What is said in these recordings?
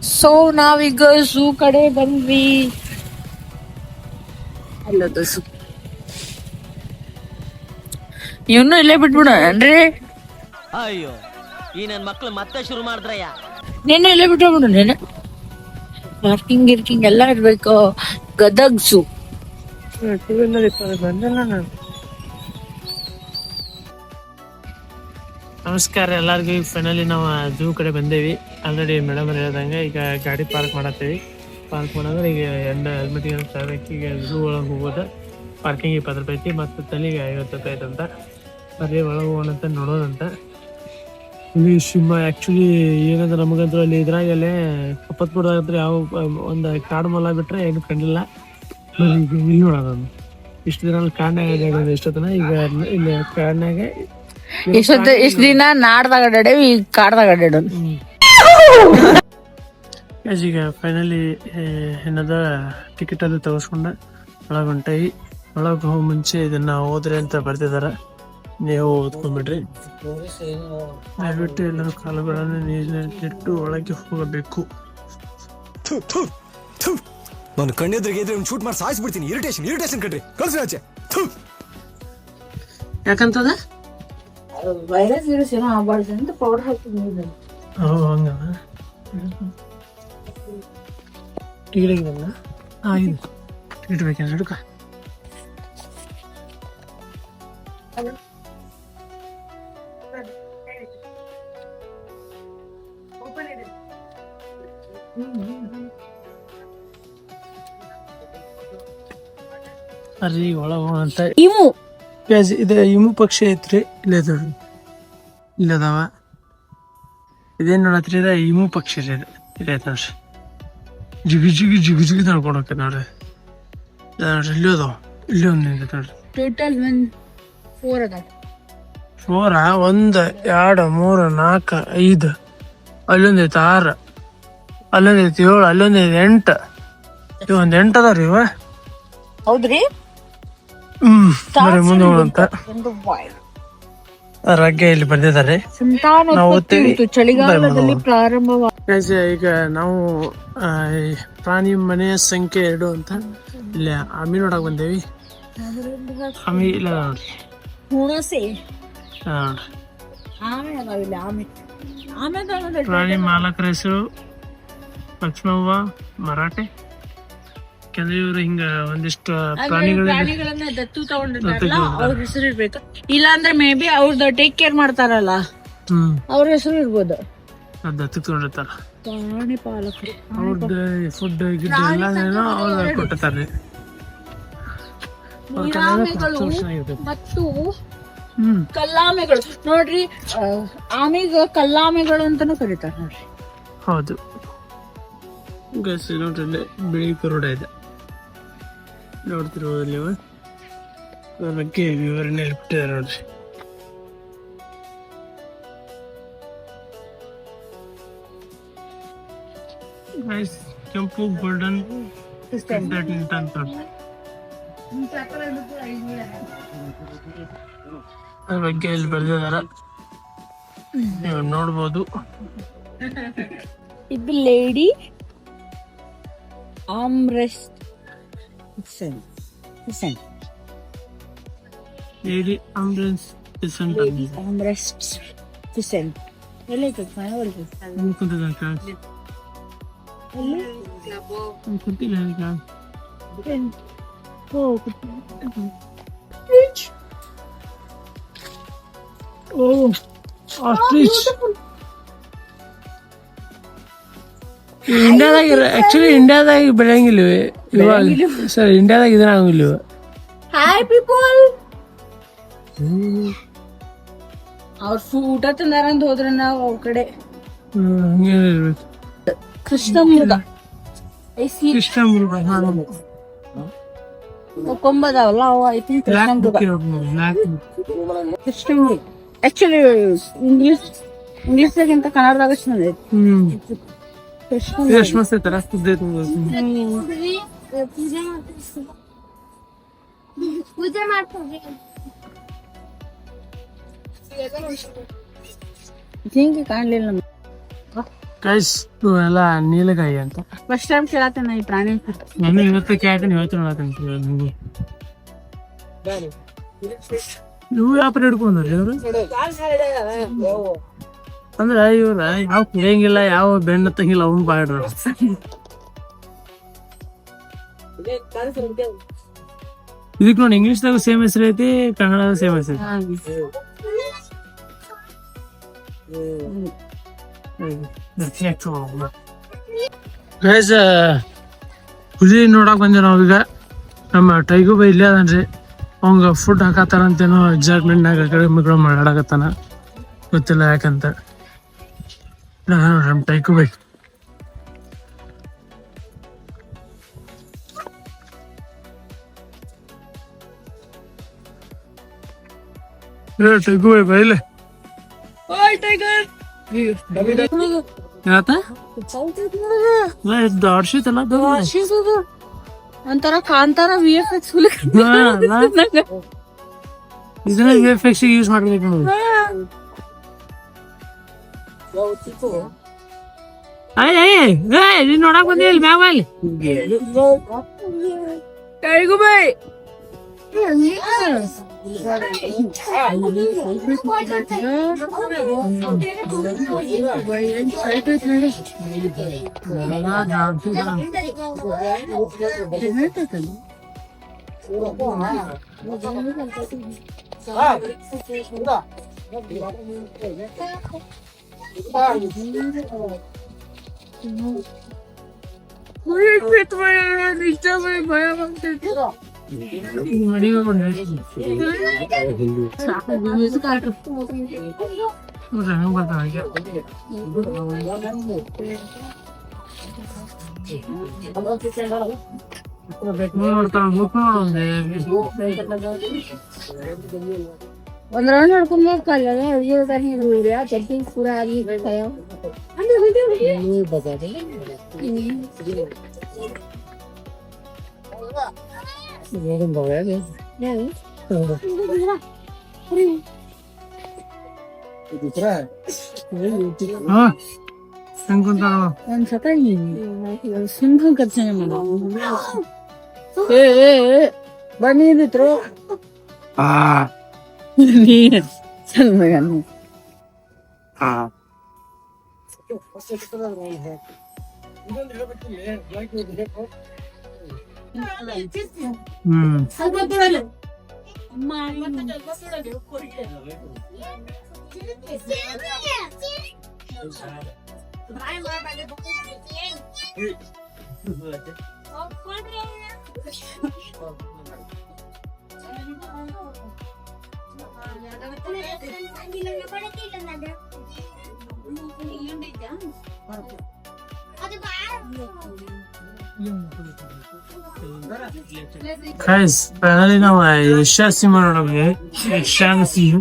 So ನಾವೀಗ zoo ಕಡೆ ಬಂದ್ವಿ. ಅಲ್ಲದ ಝೂ ಇವನು ಇಲ್ಲೇ ಬಿಟ್ಬಿಡೋಣನ್ರಿ. ಅಯ್ಯೋ ಈ ನನ್ ಮಕ್ಳು ಮತ್ತೆ ಶುರು ಮಾಡಿದ್ರಯ್ಯ. ನೆನ್ನೆ ಇಲ್ಲೇ ಬಿಟ್ಬಿಡು. ನೆನೆ ಪಾರ್ಕಿಂಗ್ ಗಿರ್ಕಿಂಗ್ ಎಲ್ಲ ಇರ್ಬೇಕು. ಗದಗ್ ಝೂ. ನಮಸ್ಕಾರ ಎಲ್ಲರಿಗೂ. ಫೈನಲಿ ನಾವು ಝೂ ಕಡೆ ಬಂದೇವಿ. ಆಲ್ರೆಡಿ ಮೇಡಮ್ ಹೇಳ್ದಂಗೆ ಈಗ ಗಾಡಿ ಪಾರ್ಕ್ ಮಾಡತ್ತೀವಿ. ಪಾರ್ಕ್ ಮಾಡಿದ್ರೆ ಈಗ ಹೆಲ್ಮೆಟ್ ಈಗ ಝೂ ಒಳಗೆ ಹೋಗೋದು. ಪಾರ್ಕಿಂಗ್ 20 ರೂಪಾಯಿ ಐತಿ ಮತ್ತು ತಲೆಗೆ 50 ರೂಪಾಯಿ ಐತಂತ. ಬರೀ ಒಳಗೆ ಹೋಗೋಣಂತ ನೋಡೋದಂತ. ಇಲ್ಲಿ ಶಿಮ್ಮ ಆ್ಯಕ್ಚುಲಿ ಏನಂದ್ರೆ ನಮಗಂತೂ ಅಲ್ಲಿ ಇದ್ರಾಗಲ್ಲೇ ಕಪ್ಪತ್ಪುರದಾಗತ್ರ ಯಾವ ಒಂದು ಕಾಡು ಮಲ ಬಿಟ್ಟರೆ ಏನು ಕಂಡಿಲ್ಲ. ಇಲ್ಲಿ ನೋಡೋದು ಇಷ್ಟು ದಿನ ಕಾಡ್ನಾಗ ಎಷ್ಟೊತ್ತನ ಈಗ ಇಲ್ಲಿ ಕಾಡ್ನಾಗ ಇಷ್ಟ ದಿನ ನಾಡ್ದಾಗ ಅಡ್ಡಾಡೇವಿ, ಈಗ ಕಾಡ್ದಾಗ ಅಡ್ಡಾಡೋದು. ಈಗ ಫೈನಲಿ ಏನದ ಟಿಕೆಟ್ ಅದು ತಗೋಸ್ಕೊಂಡ ಒಳಗೆ ಹೊಂಟೇವಿ. ಒಳಗೆ ಹೋಗಿ ಮುಂಚೆ ಇದನ್ನ ಓದ್ರಿ ಅಂತ ಬರ್ತಿದಾರ, ನೀವು ಓದ್ಕೊಂಡ್ಬಿಡ್ರಿ. ದಯವಿಟ್ಟು ಎಲ್ಲರೂ ಕಾಲುಗಳನ್ನು ನೀರಿನಲ್ಲಿಟ್ಟು ಒಳಗೆ ಹೋಗಬೇಕು. ನಾನು ಕಣ್ಣೆದ್ರಿಗೆ ಇದ್ರೆ ಒಂದು ಶೂಟ್ ಮಾಡಿ ಸಾಯಿಸ್ಬಿಡ್ತೀನಿ. ಇರಿಟೇಷನ್ ಕಣ್ರಿ, ಕಳ್ಸಿ ಆಚೆ. ಯಾಕಂತದ ವೈರಸ್ ಗಿರಸ್ ಏನೋ ಆಗ್ಬಾರ್ದು ಅಂತ ಪೌಡರ್ ಹಾಕಿದ್ವಿ. ಹಂಗ ಟಿಕೆಟ್ ಆಗಿದಲ್ಲ. ಇದು ಟಿಕೆಟ್ ಬೇಕಂದ್ರೆ ಹುಡುಕ. ಅರಿ ಒಳಗ ಅಂತ ಇವು ಇದು ಇಮು ಪಕ್ಷಿ ಐತ್ರಿ. ಇಲ್ಲದಾವ ಇದೇನ್ ನೋಡತ್ರಿ, ಇದ ಇಮು ಪಕ್ಷಿ ರೀ. ಇದೈತ್ ನೋಡ್ರಿ, ಜಿಗಿ ನಡ್ಕೊಳಕ ನೋಡ್ರಿ. ನೋಡ್ರಿ ಇಲ್ಲಿ ಅದಾವ, ಇಲ್ಲಿ ಒಂದು ನಿಂತೈತೆ ನೋಡ್ರಿ. ಟೋಟಲ್ 4 ಅದಾವ. 4 1 2 3 4 5 ಅಲ್ಲೊಂದೈತೆ 6 ಅಲ್ಲೊಂದೈತೆ 7 ಅಲ್ಲೊಂದೈತೆ 8 ಇವ್ ಒಂದ್ 8 ಅದಾವ್ರಿ ಇವ. ಹೌದ್ರಿ. ಬರೀ ಮುಂದೆ ಹೋಗಂತ ರಗ್ಗೆ ಇಲ್ಲಿ ಬರ್ದಿದ್ದಾರೆ. ನಾವು ಚಳಿಗಾಲದಲ್ಲಿ ಪ್ರಾರಂಭ. ಈಗ ನಾವು ಪ್ರಾಣಿ ಮನೆಯ ಸಂಖ್ಯೆ 2 ಅಂತ ಇಲ್ಲಿ ಆಮಿ ನೋಡಕ್ ಬಂದೇವಿ. ಆಮಿ ಇಲ್ಲ ನೋಡ್ರಿ, ಪ್ರಾಣಿ ಮಾಲಕರ ಹೆಸರು ಲಕ್ಷ್ಮವ್ವ ಮರಾಠೆ. ಯಾಕಂದ್ರೆ ಇವ್ರು ಹಿಂಗ ಒಂದಿಷ್ಟು ಪ್ರಾಣಿಗಳನ್ನ ದತ್ತು ತಗೊಂಡಿರ್ತಾರಲ್ಲ ಅವ್ರ ಹೆಸರು ಇರ್ಬೇಕು. ಇಲ್ಲ ಅಂದ್ರೆ ಮೇ ಬಿ ಅವ್ರದ್ದು ಟೇಕ್ ಕೇರ್ ಮಾಡ್ತಾರಲ್ಲ ಅವ್ರ ಹೆಸರು ಇರ್ಬೋದು. ದತ್ತು ತಗೊಂಡಿರ್ತಾರ. ಪ್ರಾಣಿ ಪಾಲಕರು ಅವ್ರದ್ದು ಫುಡ್ ಗಿಡ್ ಎಲ್ಲ ಅವ್ರ ಕೊಟ್ಟಿರ್ತಾರ್ರಿ. ಮತ್ತು ಕಲ್ಲಾಮೆಗಳು ನೋಡ್ರಿ, ಆಮೆಗ ಕಲ್ಲಾಮೆಗಳು ಅಂತಾನು ಕರೀತಾರ ನೋಡ್ರಿ. ಹೌದು ಗಸ್ ನೋಡ್ರಿ, ಬಿಳಿ ಕರುಡ ಇದೆ ನೋಡ್ತಿರೋದ್ರಲ್ಲಿ. ಅದ್ರ ಬಗ್ಗೆ ವಿವರಣೆ ಬಿಟ್ಟಿದ್ದಾರೆ ನೋಡ್ರಿ. ಕೆಂಪು ಗೋಲ್ಡನ್ ಅಂತ ಅದ್ರ ಬಗ್ಗೆ ಇಲ್ಲಿ ಬರ್ದಿದಾರ, ನೀವು ನೋಡ್ಬೋದು. ಇದು ಲೇಡಿ ಆಮ್ರೆಸ್ಟ್ ಲೇಡಿ ಆಂಬ್ರೆನ್ಸ್ ಪಿಸೆಂಟ್ ಆಮ್ರೆಸ್ಟ್ ಪಿಸೆಂಟ್ ಎಲ್ಲೈತೆ ಗೊತ್ತಿಲ್ಲ. ಇಂಡಿಯಾದಾಗ ಆಕ್ಚುಲಿ ಇಂಡಿಯಾದಾಗ ಬೆಳೆಯಂಗಿಲ್ಲ ಇವಾಗ. ಸರ್ ಇಂಡಿಯಾದಾಗ ಇದಾಗಿಲ್ಲ. ಹಾಯ್ ಪೀಪಲ್, ಅವ್ರ ಊಟ ತಿಂದಾರಂತ ಹೋದ್ರೆ ನಾವು ಅವ್ರ ಕಡೆ. ಕೃಷ್ಣ ಮೃಗ ಕೊಂಬದಾವಲ್ಲ ಅವ ಐ ಥಿಂಕ್ ಕೃಷ್ಣ ಮೃಗ. ಆಕ್ಚುಲಿ ಇಂಗ್ಲಿಷ್ದಾಗಿಂತ ಕನ್ನಡದಾಗ ಚಂದ ಐತಿ. ಪೂಜೆ ಮಾಡ್ತೀವಿ. ಹಿಂಗೆ ಕಾಣ್ಲಿಲ್ಲ ನಮ್ಗೆ. ಗೈಸ್ ಇವೆಲ್ಲ ನೀಲಗಾಯಿ ಅಂತ. ಫಸ್ಟ್ ಟೈಮ್ ಕೇಳತ್ತೇನ ಈ ಪ್ರಾಣಿ. ನಾನು ಇವತ್ತು ಕೇಳ್ತೀನಿ, ಇವತ್ತು ನೋಡತ್ತೀನಿ ನಿಮ್ಗೆ. ಇವು ವ್ಯಾಪಾರ ಹಿಡ್ಕೊಂಡ್ರಿ ಇವ್ರು ಅಂದ್ರ ಇವ್ರ ಯಾವ ಕುಡಿಯಂಗಿಲ್ಲ, ಯಾವ ಬೆಣ್ಣ ತಂಗಿಲ್ಲ, ಅವ್ನು ಬಾಡ್ರ. ಇದಕ್ ನೋಡಿ ಇಂಗ್ಲಿಷ್ದಾಗ ಸೇಮ್ ಹೆಸರು ಐತಿ, ಕನ್ನಡದಾಗ ಸೇಮ್ ಹೆಸರು ಐತಿ. ಗೈಸ್ ಹುಲಿ ನೋಡಕ್ ಬಂದೇವ್ ನಾವೀಗ. ನಮ್ಮ ಟೈಗು ಬೈ ಇಲ್ಲೇ ಅದನ್ರಿ, ಅವಂಗ ಫುಡ್ ಹಾಕತ್ತಾರಂತೇನೋ ಎಕ್ಸಾಕ್ಟ್ಮೆಂಟ್ನಾಗ ಕಡೆ ಮಗಳು ಮಾಡಾಕತ್ತಾನ, ಗೊತ್ತಿಲ್ಲ ಯಾಕಂತ. ನಮ್ಮ ಟೈಗು ಬೈ ಟೈಗು ಬೈ ಬೈಲೆ ಒಂಥರ ಕಾಂತಾರ VFX ಇದನ್ನ VFX ಯೂಸ್ ಮಾಡ್ಬೇಕು ನೋಡಿ. ನೀನ್ ನೋಡಕ್ ಬಂದಿ ಇಲ್ಲಿ ಮ್ಯಾಗ ಅಲ್ಲಿ ಟೈಗು ಬೈ. ಭಯ ಆಗ್ತೈತಿ. ಒಂದ್ ರೌಂಡ್ ಹೊಡ್ಕೊಂಡ್ ಪೂರಾ ಒಂದ್ಸತ ಸಿಂಹ ಕರ್ಚನೆ ಮಾಡ ಬಂದಿದ್ರು Guys, finally ನಾವು ಏಷ್ಯಾ ಸಿಂಹ ನೋಡೋಕೆ ಏಷ್ಯಾನ ಸಿಂಹ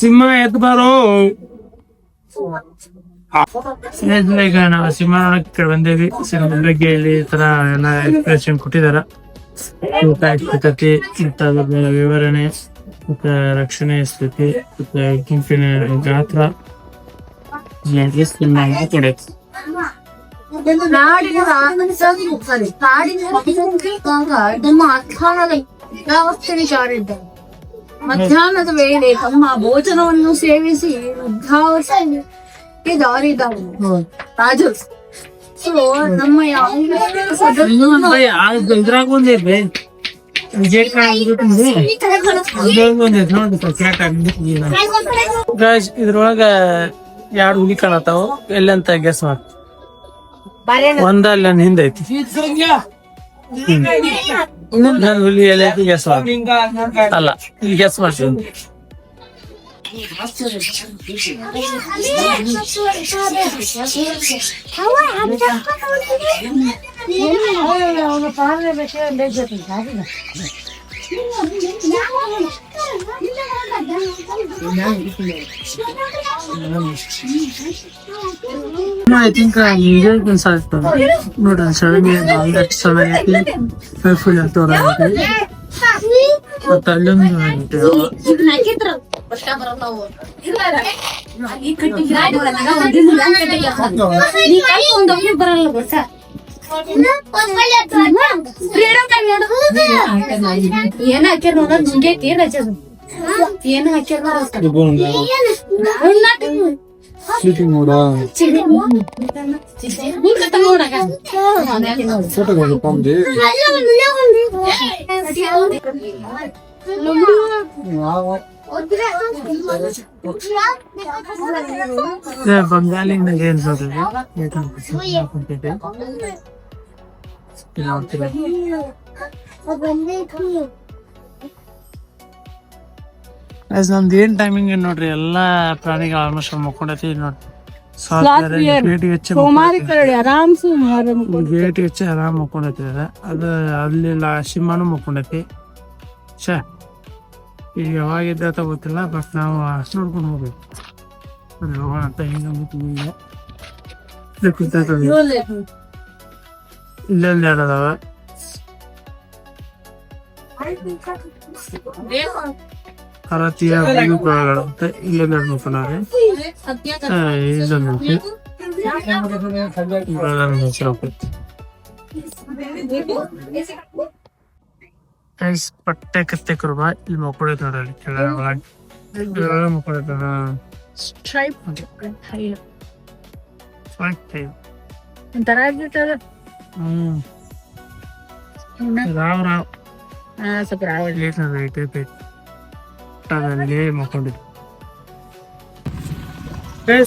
ಸಿಂಹ ಎದ್ದು ಬಾರೋ. ಈಗ ನಾವು ಸಿಂಹ ನೋಡಕ್ ಕಡೆ ಬಂದೇವಿ. ಸಿಂಹದ ಬಗ್ಗೆ ಇಲ್ಲಿ ಈ ತರ ಎಲ್ಲ ಎಕ್ಸ್ಪ್ರೆಷನ್ ಕೊಟ್ಟಿದಾರ. ಸ್ಥಿತಿ ವಿವರಣೆ ಮತ್ತೆ ರಕ್ಷಣೆ ಸ್ಥಿತಿ ಮತ್ತೆ ಗುಂಪಿನ ಗಾತ್ರ ಮಧ್ಯಾಹ್ನದ ವೇಳೆ ತಮ್ಮ ಭೋಜನವನ್ನು ಸೇವಿಸಿ ವೃದ್ಧಾವಸ್ಥೆಗೆ ದಾರಿದವು ರಾಜು. ನಮ್ಮ ಇದ್ರಾಗ ಒಂದೇ ಇದ್ರೊಳಗ 2 ಹುಲಿ ಕಾಣತಾವ. ಎಲ್ಲಂತ ಗೆಸ್ ಮಾಡ. ಒಂದ ಅಲ್ಲಿ ನನ್ನ ಹಿಂದೆ ಐತಿ. ಇನ್ನೊಂದು ಹುಲಿ ಎಲ್ಲ ಐತಿ ಗೆಸ್ ಮಾಡ. ಅಲ್ಲ ಇಲ್ಲಿ ಗೆಸ್ ಮಾಡ್ತೀನಿ. I think enjoy consult ನೋಡ ಸಡನ್ಲಿ ನಾಲ್ಕು ಸಮಯ ಫುಲ್ ಆಗ್ತವ್ರ ಮತ್ತೆ ಅಲ್ಲೊಂದು ಏನ್ ಹಾಕ್ಯಾರ ನೋಡ ಜಿಂಗೈತಿ ಏನ್ ಹಚ್ಚದು ಏನ್ ಹಾಕ್ಯಾರ ಬಂಗಾಲಿ ಏನ್ ನಮ್ದು ಏನ್ ಟೈಮಿಂಗ್ ಏನ್ ನೋಡ್ರಿ ಎಲ್ಲಾ ಪ್ರಾಣಿಗಳು ಆಲ್ಮೋಸ್ಟ್ ಮಕ್ಕೊಂಡೈತಿ ನೋಡ್ರಿ ಗೇಟ್ ಹೆಚ್ಚಿ ಆರಾಮ್ ಮಕ್ಕೊಂಡೈತಿ ಅದು ಅಲ್ಲಿ ಸಿಂಹನು ಮಕ್ಕೊಂಡೈತಿ ಛೇ ಈಗ ಯಾವಾಗಿದ್ದ ಗೊತ್ತಿಲ್ಲ ಬಟ್ ನಾವು ಅಷ್ಟು ನೋಡ್ಕೊಂಡು ಹೋಗ್ಬೇಕು ಹೋಗೋಣ ಅಂತ ಇಲ್ಲೊಂದು ಎರಡು ಅದಾವ ಕರಾತಿಯ ಅಂತ ಇಲ್ಲೊಂದು ಎರಡು ನೋಡ್ಕೊಂಡ್ರೆ ಇದೊಂದು ಪಟ್ಟೆ ಕತ್ತೆ ಕುರುಬ ಇಲ್ಲಿ ಮಕ್ಕಳೈತೆ ನೋಡ್ರಿ ಕೆಳಗೆ ಮಕ್ಕಳೈತೆ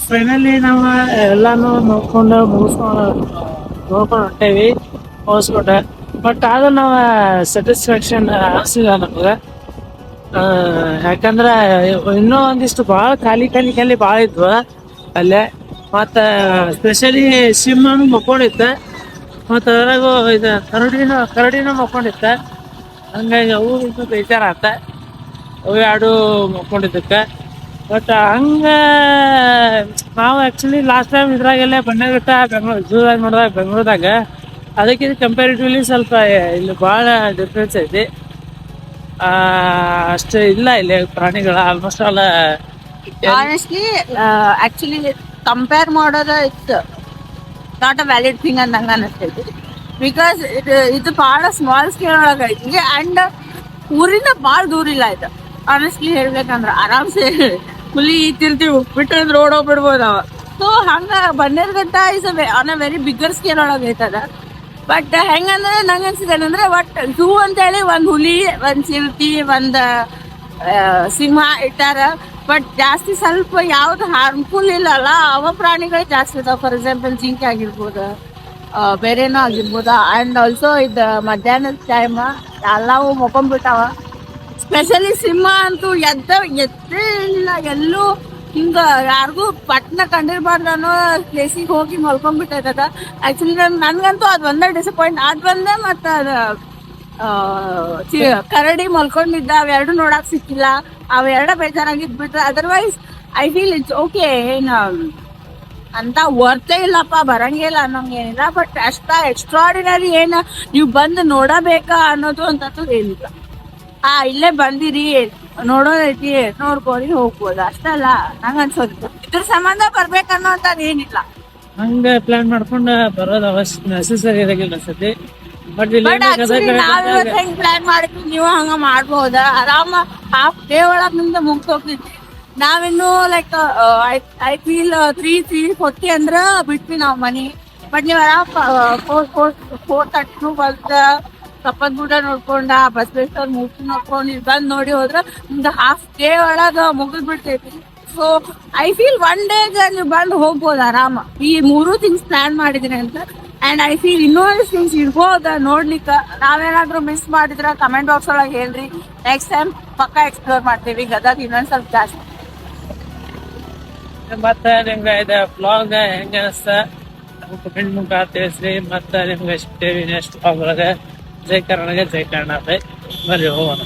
ಫೈನಲಿ ನಾವು ಎಲ್ಲಾನು ನೋಡ್ಕೊಂಡು ನೋಡ್ಕೊಂಡು ಹೊಂಟೇವಿ ಹೋಸ್ಕೊಂಡೆ ಬಟ್ ಆದ್ರೂ ನಾವು ಸ್ಯಾಟಿಸ್ಫ್ಯಾಕ್ಷನ್ ಅನಿಸಿಲ್ಲ ನಮ್ಗೆ ಯಾಕಂದ್ರೆ ಇನ್ನೂ ಒಂದಿಷ್ಟು ಭಾಳ ಖಾಲಿ ಭಾಳ ಇದ್ವು ಅಲ್ಲೇ ಮತ್ತು ಸ್ಪೆಷಲಿ ಸಿಂಹನು ಮಕ್ಕೊಂಡಿತ್ತೆ ಮತ್ತು ಅದ್ರಾಗೂ ಇದು ಕರಡಿನೂ ಮಕ್ಕೊಂಡಿತ್ತೆ ಹಂಗಾಗಿ ಅವು ಇನ್ನೂ ಬೇಜಾರಾತ ಅವು ಎರಡು ಮಕ್ಕೊಂಡಿದ್ದಕ್ಕೆ ಬಟ್ ಹಂಗೆ ನಾವು ಆ್ಯಕ್ಚುಲಿ ಲಾಸ್ಟ್ ಟೈಮ್ ಇದ್ರಾಗೆಲ್ಲ ಬಣ್ಣಘಟ್ಟ ಝೂದಾಗ ನೋಡಿದಾಗ ಬೆಂಗಳೂರದಾಗ ಅದಕ್ಕಿಂತ ಕಂಪ್ಯಾರಿಟಿವ್ಲಿ ಸ್ವಲ್ಪ ಇಲ್ಲಿ ಭಾಳ ಡಿಫ್ರೆನ್ಸ್ ಐತಿ ಅಷ್ಟು ಇಲ್ಲ ಇಲ್ಲಿ ಪ್ರಾಣಿಗಳು almost all honestly actually compare ಮಾಡೋದು it's not a valid thing ಅಂತ ನಂಗೆ ಅನಿಸ್ತೈತಿ ಬಿಕಾಸ್ ಇದು ಭಾಳ ಸ್ಮಾಲ್ ಸ್ಕೇಲ್ ಒಳಗೆ ಐತಿ ಆ್ಯಂಡ್ ಊರಿಂದ ಭಾಳ ದೂರ ಇಲ್ಲ ಇದು ಆನೆಸ್ಟ್ಲಿ ಹೇಳ್ಬೇಕಂದ್ರೆ ಆರಾಮ್ಸೆ ಹುಲಿ ತಿರ್ತೀವಿ ಬಿಟ್ಟು ರೋಡ್ ಹೋಗ್ಬಿಡ್ಬೋದವ ಸೊ ಹಂಗೆ Bannerghatta is on a very bigger scale ಒಳಗೆ ಐತದ ಬಟ್ ಹೆಂಗಂದ್ರೆ ನಂಗೆ ಅನ್ಸಿದೇನಂದ್ರೆ ಬಟ್ ಝೂ ಅಂತೇಳಿ ಒಂದು ಹುಲಿ ಒಂದು ಚಿರತೆ ಒಂದು ಸಿಂಹ ಇಟ್ಟಾರ ಬಟ್ ಜಾಸ್ತಿ ಸ್ವಲ್ಪ ಯಾವ್ದು ಹಾರ್ಮ್ಫುಲ್ ಇಲ್ಲಲ್ಲ ಅವ ಪ್ರಾಣಿಗಳು ಜಾಸ್ತಿ ಇದಾವೆ ಫಾರ್ ಎಕ್ಸಾಂಪಲ್ ಜಿಂಕೆ ಆಗಿರ್ಬೋದು ಬೇರೆನೂ ಆಗಿರ್ಬೋದು ಆ್ಯಂಡ್ ಆಲ್ಸೋ ಇದು ಮಧ್ಯಾಹ್ನದ ಟೈಮ್ ಎಲ್ಲವೂ ಮೊಕೊಂಬಿಟ್ಟಾವ ಸ್ಪೆಷಲಿ ಸಿಂಹ ಅಂತೂ ಎದ್ದೇ ಇಲ್ಲ ಎಲ್ಲೂ ಹಿಂಗೆ ಯಾರಿಗೂ ಪಟ್ನ ಕಂಡಿರ್ಬಾರ್ದು ಅನ್ನೋ ಪ್ಲೇಸಿಗೆ ಹೋಗಿ ಮಲ್ಕೊಂಡ್ಬಿಟ್ಟೈತದ ಆ್ಯಕ್ಚುಲಿ ನನಗಂತೂ ಅದು ಒಂದೇ ಡಿಸಪಾಯಿಂಟ್ ಅದು ಬಂದೆ ಮತ್ತು ಅದು ಕರಡಿ ಮಲ್ಕೊಂಡಿದ್ದ ಅವೆರಡು ನೋಡಕ್ ಸಿಕ್ಕಿಲ್ಲ ಅವೆರಡ ಬೇಜಾರಾಗಿದ್ಬಿಟ್ರೆ otherwise I feel it's okay ಏನು ಅಂತ ವರ್ತೇ ಇಲ್ಲಪ್ಪ ಬರಂಗಿಲ್ಲ ಅನ್ನೋಂಗೇನಿಲ್ಲ ಬಟ್ ಅಷ್ಟ ಎಕ್ಸ್ಟ್ರಾಡಿನರಿ ಏನು ನೀವು ಬಂದು ನೋಡಬೇಕಾ ಅನ್ನೋದು ಅಂತೂ ಏನಿಲ್ಲ ಇಲ್ಲೇ ಬಂದಿರಿ ನೋಡೋದೈತಿ ನೋಡ್ಕೊರಿ ಹೋಗ್ಬೋದು ಅಷ್ಟಲ್ಲ ನಂಗೆ ಅನ್ಸೋದು ಇದ್ರ ಸಂಬಂಧ ಬರ್ಬೇಕನ್ನೋ ಅಂತದ್ ಏನಿಲ್ಲ ಹಂಗ ಪ್ಲಾನ್ ಮಾಡ್ಕೊಂಡು ಬರೋದು ಅವಶ್ಯ ನೆಸೆಸರಿ ಇರಾಗಿಲ್ಲ ಅನ್ಸತಿ ಬಟ್ ನಾವ್ ಹೆಂಗ್ ಪ್ಲಾನ್ ಮಾಡಿದ್ವಿ ನೀವು ಹಂಗ ಮಾಡ್ಬೋದ ಆರಾಮ ಹಾಫ್ ಡೇ ಒಳಗ್ ನಿಮ್ದು ಮುಗ್ದೋಗ್ತೈತಿ ನಾವಿನ್ನು ಲೈಕ್ ಐ ಫೀಲ್ 3:40 ಅಂದ್ರ ಬಿಟ್ವಿ ನಾವ್ ಮನಿ ಬಟ್ ನೀವ್ ಆರಾಮ್ 4:30 ಬಂದ ಕಪ್ಪದ ಗುಡ್ಡ ನೋಡ್ಕೊಂಡ ಬಸವೇಶ್ವರ ಮೂರ್ತಿ ನೋಡ್ಕೊಂಡು ಇಲ್ಲಿ ಬಂದ್ ನೋಡಿ ಹೋದ್ರ ನಿಮ್ದು ಹಾಫ್ ಡೇ ಒಳಗ ಮುಗಿದ್ ಬಿಡ್ತೈತಿ ಸೊ ಐ ಫೀಲ್ ಒನ್ ಡೇಗ ನೀವು ಬಂದು ಹೋಗ್ಬೋದು ಆರಾಮ ಈ 3 ಥಿಂಗ್ಸ್ ಪ್ಲಾನ್ ಮಾಡಿದೀನಿ ಅಂತ ಅಂಡ್ ಐ ಫೀಲ್ ಇನ್ನೊಂದು ಥಿಂಗ್ಸ್ ಇರ್ಬೋದ ನೋಡ್ಲಿಕ್ಕೆ ನಾವೇನಾದ್ರೂ ಮಿಸ್ ಮಾಡಿದ್ರ ಕಮೆಂಟ್ ಬಾಕ್ಸ್ ಒಳಗೆ ಹೇಳ್ರಿ ನೆಕ್ಸ್ಟ್ ಟೈಮ್ ಪಕ್ಕ ಎಕ್ಸ್ಪ್ಲೋರ್ ಮಾಡ್ತೀವಿ ಗದಗ ಇನ್ನೊಂದ್ ಸ್ವಲ್ಪ ಜಾಸ್ತಿ ಮತ್ತೆ ನಿಮ್ಗೆ ಇದು ಬ್ಲಾಗ್ ಹೆಂಗ ಅನಿಸ್ತ ಕಮೆಂಟ್ ಮುಖ ತಿಳಿಸ್ರಿ ಮತ್ತೆ ನಿಮ್ಗೆ ಸಿಗ್ತೇವಿ ನೆಕ್ಸ್ಟ್ ಬ್ಲಾಗ್ ಒಳಗೆ ಜೈ ಕರ್ನಾಟಕ ಜೈ ಕರ್ನಾಟಕ ಬರ್ರಿ ಹೋಗೋಣ